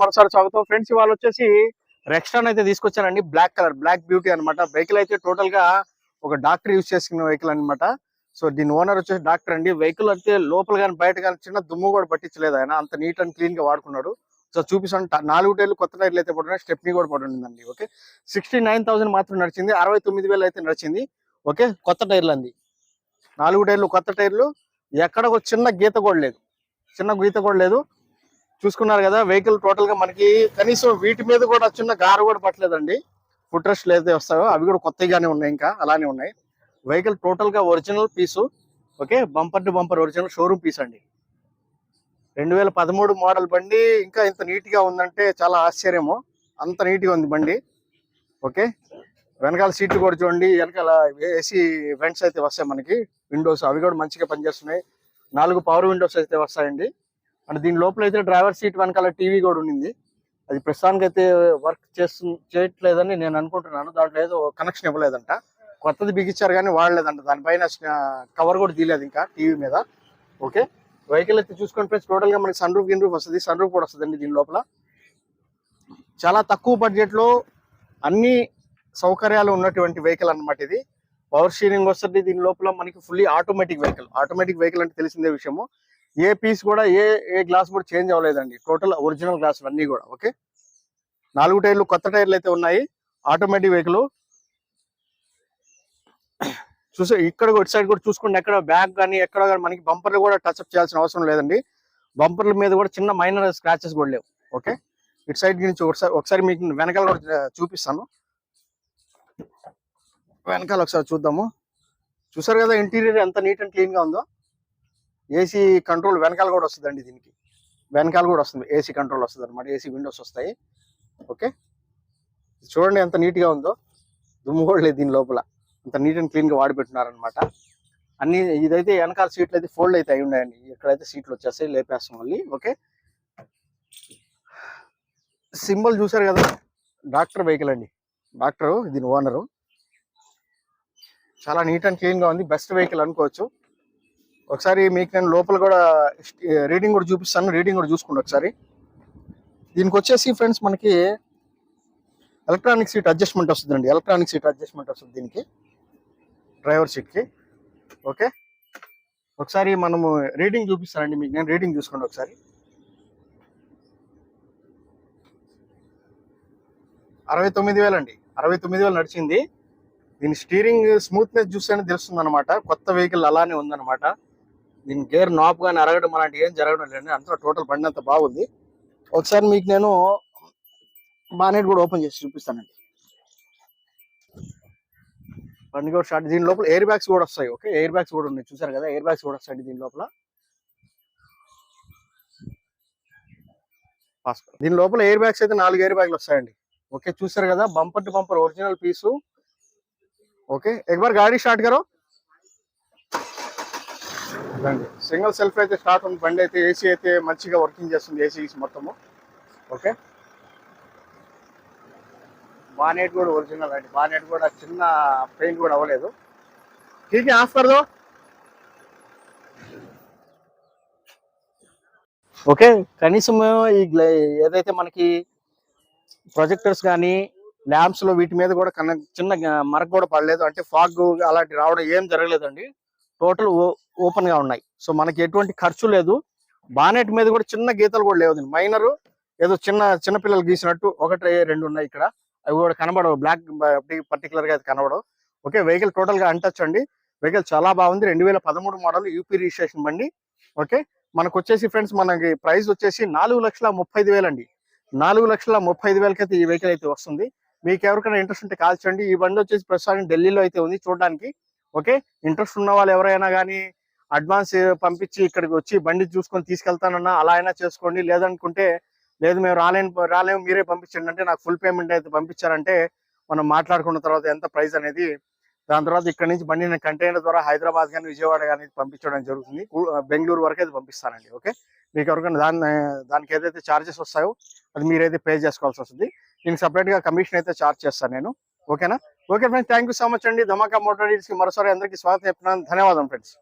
మరోసారి స్వాగతం ఫ్రెండ్స్. ఇవాళ వచ్చేసి రెక్స్టాన్ అయితే తీసుకొచ్చానండి. బ్లాక్ కలర్, బ్లాక్ బ్యూటీ అనమాట. వెహికల్ అయితే టోటల్ గా ఒక డాక్టర్ యూజ్ చేసుకున్న వెహికల్ అనమాట. సో దీని ఓనర్ వచ్చేసి డాక్టర్ అండి. వెహికల్ అయితే లోపల కానీ బయట కానీ చిన్న దుమ్ము కూడా పట్టించలేదు ఆయన. అంత నీట్ అండ్ క్లీన్ గా వాడుకున్నాడు. సో చూపిస్తాను. 4 టైర్లు కొత్త టైర్లు అయితే పడుతున్నాయి, స్టెప్నీ కూడా పడుతుందండి. ఓకే, 69,000 మాత్రం నడిచింది. 69,000 అయితే నడిచింది. ఓకే, కొత్త టైర్లు అండి. 4 టైర్లు కొత్త టైర్లు. ఎక్కడ ఒక చిన్న గీత కూడా లేదు, చూసుకున్నారు కదా. వెహికల్ టోటల్ గా మనకి కనీసం వీటి మీద కూడా చిన్న గారు కూడా పట్టలేదండి. ఫుట్ రెస్ట్ అయితే వస్తాయో అవి కూడా కొత్తగానే ఉన్నాయి, ఇంకా అలానే ఉన్నాయి. వెహికల్ టోటల్ గా original piece. Okay, bumper to bumper original showroom piece అండి. 2013 మోడల్ బండి ఇంకా ఇంత నీట్ గా ఉందంటే చాలా ఆశ్చర్యము. అంత నీట్ గా ఉంది బండి. ఓకే, వెనకాల సీట్లు కూడా చూడండి. వెనకాల ఏసీ వెంట్స్ అయితే వస్తాయి మనకి. విండోస్ అవి కూడా మంచిగా పనిచేస్తున్నాయి. 4 పవర్ విండోస్ అయితే వస్తాయండి. అండ్ దీని లోపల అయితే డ్రైవర్ సీట్ వెనకాల టీవీ కూడా ఉండింది. అది ప్రస్తుతానికి అయితే వర్క్ చేయట్లేదని నేను అనుకుంటున్నాను. దాంట్లో ఏదో కనెక్షన్ ఇవ్వలేదంట. కొత్తది బిగించారు కానీ వాడలేదంట. దానిపైన కవర్ కూడా తీయలేదు ఇంకా టీవీ మీద. ఓకే, వెహికల్ అయితే చూసుకుని ఫ్రెండ్స్ టోటల్ గా మనకి సన్ రూఫ్ వస్తుంది. సన్ రూఫ్ కూడా వస్తుందండి దీని లోపల. చాలా తక్కువ బడ్జెట్ లో అన్ని సౌకర్యాలు ఉన్నటువంటి వెహికల్ అన్నమాట ఇది. పవర్ స్టీరింగ్ వస్తుంది దీని లోపల మనకి. ఫుల్లీ ఆటోమేటిక్ వెహికల్ అంటే తెలిసిందే విషయము. ఏ పీస్ కూడా ఏ గ్లాస్ కూడా చేంజ్ అవ్వలేదండి. టోటల్ ఒరిజినల్ గ్లాసులు అన్ని కూడా. ఓకే, 4 టైర్లు కొత్త టైర్లు అయితే ఉన్నాయి. Automatic vehicle. చూసే ఇక్కడ ఇటు సైడ్ కూడా చూసుకుంటే ఎక్కడ బ్యాక్ కానీ ఎక్కడ కానీ మనకి బంపర్లు కూడా టచ్అప్ చేయాల్సిన అవసరం లేదండి. బంపర్ల మీద కూడా చిన్న మైనర్ స్క్రాచెస్ కూడా లేవు. ఓకే, ఇటు సైడ్ నుంచి ఒకసారి మీకు వెనకాల కూడా చూపిస్తాను. వెనకాల ఒకసారి చూద్దాము. చూసారు కదా ఇంటీరియర్ ఎంత నీట్ అండ్ క్లీన్ గా ఉందో. ఏసీ కంట్రోల్ వెనకాల కూడా వస్తుందండి. దీనికి వెనకాల కూడా వస్తుంది ఏసీ కంట్రోల్ వస్తుంది అనమాట. ఏసీ విండోస్ వస్తాయి. ఓకే, చూడండి ఎంత నీట్ గా ఉందో. దుమ్ము కూడా లేదు దీని లోపల. అంత నీట్ అండ్ క్లీన్ గా వాడి పెట్టున్నారనమాట. అన్ని ఇదైతే వెనకాల సీట్లు అయితే ఫోల్డ్ అయితే అయి ఉన్నాయండి. ఇక్కడైతే సీట్లు వచ్చేస్తాయి, లేపేస్తాం మళ్ళీ. ఓకే, సింబల్ చూసారు కదా. డాక్టర్ వెహికల్ అండి. డాక్టర్ దీని ఓనరు. చాలా నీట్ అండ్ క్లీన్ గా ఉంది. బెస్ట్ వెహికల్ అనుకోవచ్చు. ఒకసారి మీకు నేను లోపల కూడా రీడింగ్ కూడా చూపిస్తాను. రీడింగ్ కూడా చూసుకోండి ఒకసారి. దీనికి వచ్చేసి ఫ్రెండ్స్ మనకి ఎలక్ట్రానిక్ సీట్ అడ్జస్ట్మెంట్ వస్తుందండి. ఎలక్ట్రానిక్ సీట్ అడ్జస్ట్మెంట్ వస్తుంది దీనికి, డ్రైవర్ సీట్కి. ఓకే, ఒకసారి మనము రీడింగ్ చూపిస్తానండి మీకు నేను. రీడింగ్ చూసుకోండి ఒకసారి. 69,000 అండి. 69,000 నడిచింది. దీని స్టీరింగ్ స్మూత్నెస్ చూస్తేనే తెలుస్తుంది అనమాట. కొత్త వెహికల్ అలానే ఉందన్నమాట. దీని గేర్ నాప్ కానీ అరగడం అలాంటి ఏం జరగడం లేదండి. అంతా టోటల్ బండి అంతా బాగుంది. ఒకసారి మీకు నేను బానెట్ కూడా ఓపెన్ చేసి చూపిస్తానండి. బండి కూడా స్టార్ట్. దీని లోపల ఎయిర్ బ్యాగ్స్ కూడా వస్తాయి. ఓకే, ఎయిర్ బ్యాగ్స్ కూడా ఉన్నాయి. చూసారు కదా, ఎయిర్ బ్యాగ్స్ కూడా వస్తాయండి దీని లోపల. దీని లోపల ఎయిర్ బ్యాగ్స్ అయితే 4 ఎయిర్ బ్యాగ్లు వస్తాయండి. ఓకే, చూసారు కదా, bumper to bumper original piece. Okay, एक बार गाड़ी स्टार्ट करो. సింగిల్ సెల్ఫ్ అయితే స్టార్ట్ ఉంది బండి అయితే. ఏసీ అయితే మంచిగా వర్కింగ్ చేస్తుంది. ఏసీ మొత్తము. ఓకే, బానెట్ కూడా ఒరిజినల్ అండి. బానెట్ కూడా చిన్న పెయింట్ కూడా అవ్వలేదు. ठीक है, ఆఫ్ कर दो. ఓకే, కనీసం ఏదైతే మనకి ప్రొజెక్టర్స్ కానీ ల్యాంప్స్ లో వీటి మీద కూడా చిన్న మరక కూడా పడలేదు. అంటే ఫాగ్ అలాంటి రావడం ఏం జరగలేదండి. టోటల్ ఓపెన్ గా ఉన్నాయి. సో మనకి ఎటువంటి ఖర్చు లేదు. బానెట్ మీద కూడా చిన్న గీతలు కూడా లేవు. మైనర్ ఏదో చిన్న పిల్లలు గీసినట్టు 1, 2 ఉన్నాయి ఇక్కడ. అవి కూడా కనబడవు. బ్లాక్ పర్టికులర్ గా అయితే కనబడవు. ఓకే, వెహికల్ టోటల్ గా అంటచ్ అండి. వెహికల్ చాలా బాగుంది. 2013 మోడల్ యూపీ రిజిస్ట్రేషన్ బండి. ఓకే, మనకు వచ్చేసి ఫ్రెండ్స్ మనకి ప్రైస్ వచ్చేసి 4,35,000 అండి. 4,35,000 అయితే ఈ వెహికల్ అయితే వస్తుంది. మీకు ఎవరికైనా ఇంట్రెస్ట్ ఉంటే కాల్ చేయండి. ఈ బండి వచ్చేసి ప్రస్తుతానికి ఢిల్లీలో అయితే ఉంది చూడడానికి. ఓకే, ఇంట్రెస్ట్ ఉన్న వాళ్ళు ఎవరైనా కానీ అడ్వాన్స్ పంపించి ఇక్కడికి వచ్చి బండి చూసుకొని తీసుకెళ్తానన్నా అలా అయినా చేసుకోండి. లేదనుకుంటే లేదు మేము రాలేము మీరే పంపించండి అంటే నాకు ఫుల్ పేమెంట్ అయితే పంపించారంటే మనం మాట్లాడుకున్న తర్వాత ఎంత ప్రైస్ అనేది, దాని తర్వాత ఇక్కడ నుంచి బండిని కంటైనర్ ద్వారా హైదరాబాద్ కానీ విజయవాడ కానీ పంపించడం జరుగుతుంది. బెంగళూరు వరకు అయితే పంపిస్తానండి. ఓకే, మీకు ఎవరికైనా దానికి ఏదైతే ఛార్జెస్ వస్తాయో అది మీరైతే పే చేసుకోవాల్సి వస్తుంది. దీనికి సపరేట్ గా కమిషన్ అయితే ఛార్జ్ చేస్తాను నేను. ఓకేనా? Okay friends, thank you so much అండి. ధమాకా మోటార్ డీల్స్ కి మరోసారి అందరికీ స్వాగతం చెప్తున్నాను. ధన్యవాదం ఫ్రెండ్స్.